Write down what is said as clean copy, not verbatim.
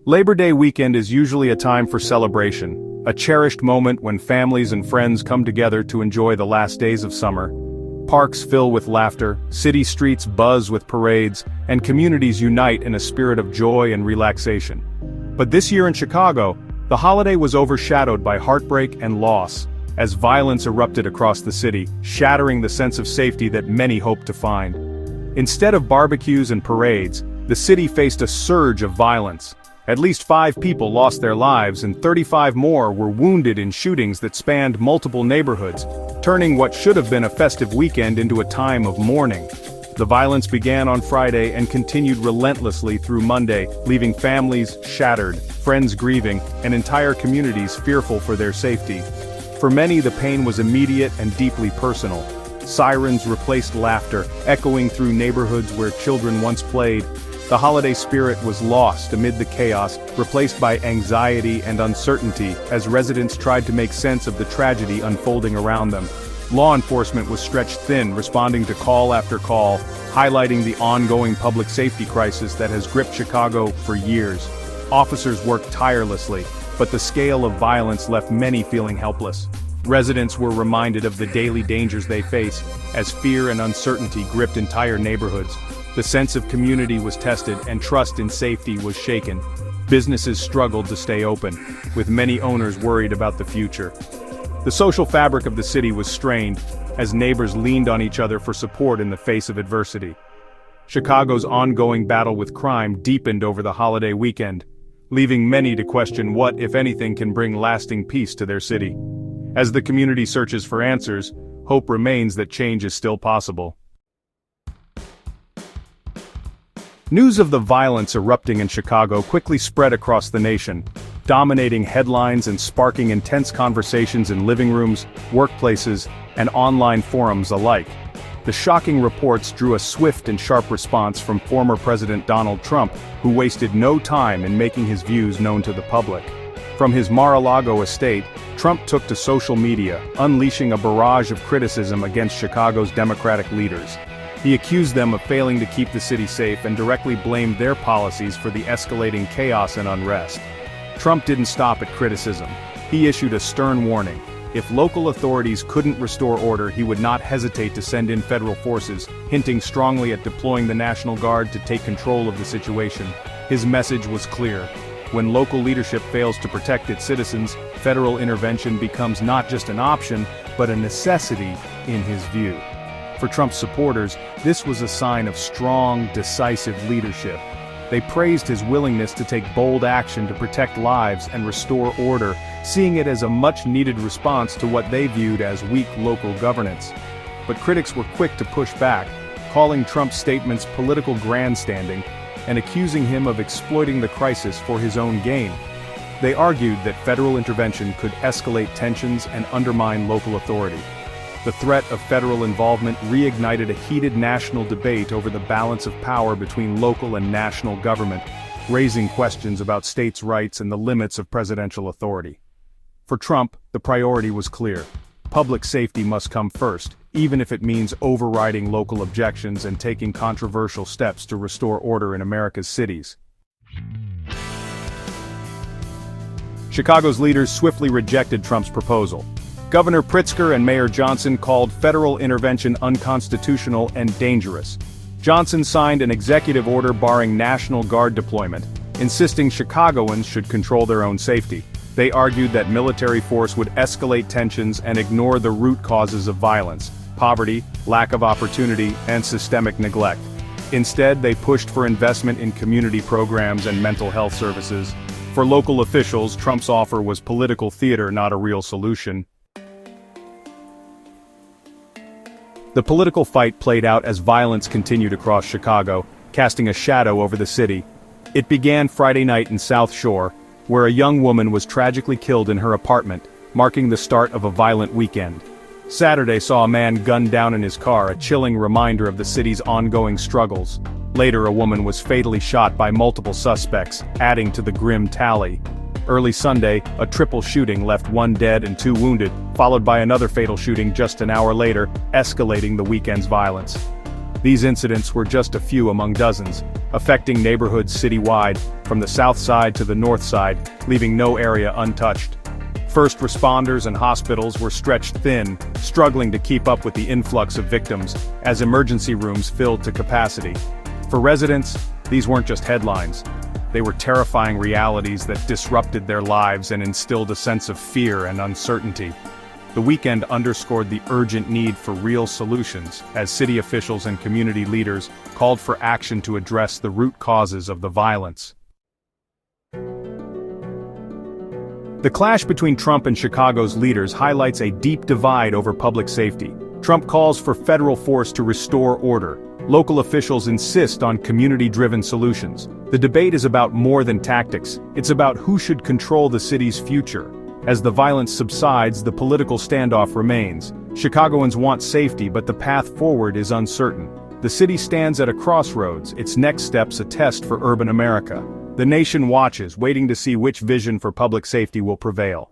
Labor Day weekend is usually a time for celebration, a cherished moment when families and friends come together to enjoy the last days of summer. Parks fill with laughter, city streets buzz with parades, and communities unite in a spirit of joy and relaxation. But this year in Chicago, the holiday was overshadowed by heartbreak and loss, as violence erupted across the city, shattering the sense of safety that many hoped to find. Instead of barbecues and parades, the city faced a surge of violence. At least 5 people lost their lives and 35 more were wounded in shootings that spanned multiple neighborhoods, turning what should have been a festive weekend into a time of mourning. The violence began on Friday and continued relentlessly through Monday, leaving families shattered, friends grieving, and entire communities fearful for their safety. For many, the pain was immediate and deeply personal. Sirens replaced laughter, echoing through neighborhoods where children once played. The holiday spirit was lost amid the chaos, replaced by anxiety and uncertainty as residents tried to make sense of the tragedy unfolding around them. Law enforcement was stretched thin, responding to call after call, highlighting the ongoing public safety crisis that has gripped Chicago for years. Officers worked tirelessly, but the scale of violence left many feeling helpless. Residents were reminded of the daily dangers they face, as fear and uncertainty gripped entire neighborhoods. The sense of community was tested and trust in safety was shaken. Businesses struggled to stay open, with many owners worried about the future. The social fabric of the city was strained, as neighbors leaned on each other for support in the face of adversity. Chicago's ongoing battle with crime deepened over the holiday weekend, leaving many to question what, if anything, can bring lasting peace to their city. As the community searches for answers, hope remains that change is still possible. News of the violence erupting in Chicago quickly spread across the nation, dominating headlines and sparking intense conversations in living rooms, workplaces, and online forums alike. The shocking reports drew a swift and sharp response from former President Donald Trump, who wasted no time in making his views known to the public. From his Mar-a-Lago estate, Trump took to social media, unleashing a barrage of criticism against Chicago's Democratic leaders. He accused them of failing to keep the city safe and directly blamed their policies for the escalating chaos and unrest. Trump didn't stop at criticism. He issued a stern warning. If local authorities couldn't restore order, he would not hesitate to send in federal forces, hinting strongly at deploying the National Guard to take control of the situation. His message was clear. When local leadership fails to protect its citizens, federal intervention becomes not just an option, but a necessity in his view. For Trump's supporters, this was a sign of strong, decisive leadership. They praised his willingness to take bold action to protect lives and restore order, seeing it as a much-needed response to what they viewed as weak local governance. But critics were quick to push back, calling Trump's statements political grandstanding, and accusing him of exploiting the crisis for his own gain. They argued that federal intervention could escalate tensions and undermine local authority. The threat of federal involvement reignited a heated national debate over the balance of power between local and national government, raising questions about states' rights and the limits of presidential authority. For Trump, the priority was clear. Public safety must come first, even if it means overriding local objections and taking controversial steps to restore order in America's cities. Chicago's leaders swiftly rejected Trump's proposal. Governor Pritzker and Mayor Johnson called federal intervention unconstitutional and dangerous. Johnson signed an executive order barring National Guard deployment, insisting Chicagoans should control their own safety. They argued that military force would escalate tensions and ignore the root causes of violence: poverty, lack of opportunity, and systemic neglect. Instead, they pushed for investment in community programs and mental health services. For local officials, Trump's offer was political theater, not a real solution. The political fight played out as violence continued across Chicago, casting a shadow over the city. It began Friday night in South Shore, where a young woman was tragically killed in her apartment, marking the start of a violent weekend. Saturday saw a man gunned down in his car, a chilling reminder of the city's ongoing struggles. Later, a woman was fatally shot by multiple suspects, adding to the grim tally. Early Sunday, a triple shooting left 1 dead and 2 wounded, followed by another fatal shooting just an hour later, escalating the weekend's violence. These incidents were just a few among dozens, affecting neighborhoods citywide, from the south side to the north side, leaving no area untouched. First responders and hospitals were stretched thin, struggling to keep up with the influx of victims, as emergency rooms filled to capacity. For residents, these weren't just headlines. They were terrifying realities that disrupted their lives and instilled a sense of fear and uncertainty. The weekend underscored the urgent need for real solutions, as city officials and community leaders called for action to address the root causes of the violence. The clash between Trump and Chicago's leaders highlights a deep divide over public safety. Trump calls for federal force to restore order. Local officials insist on community-driven solutions. The debate is about more than tactics. It's about who should control the city's future. As the violence subsides, the political standoff remains. Chicagoans want safety, but the path forward is uncertain. The city stands at a crossroads, its next steps a test for urban America. The nation watches, waiting to see which vision for public safety will prevail.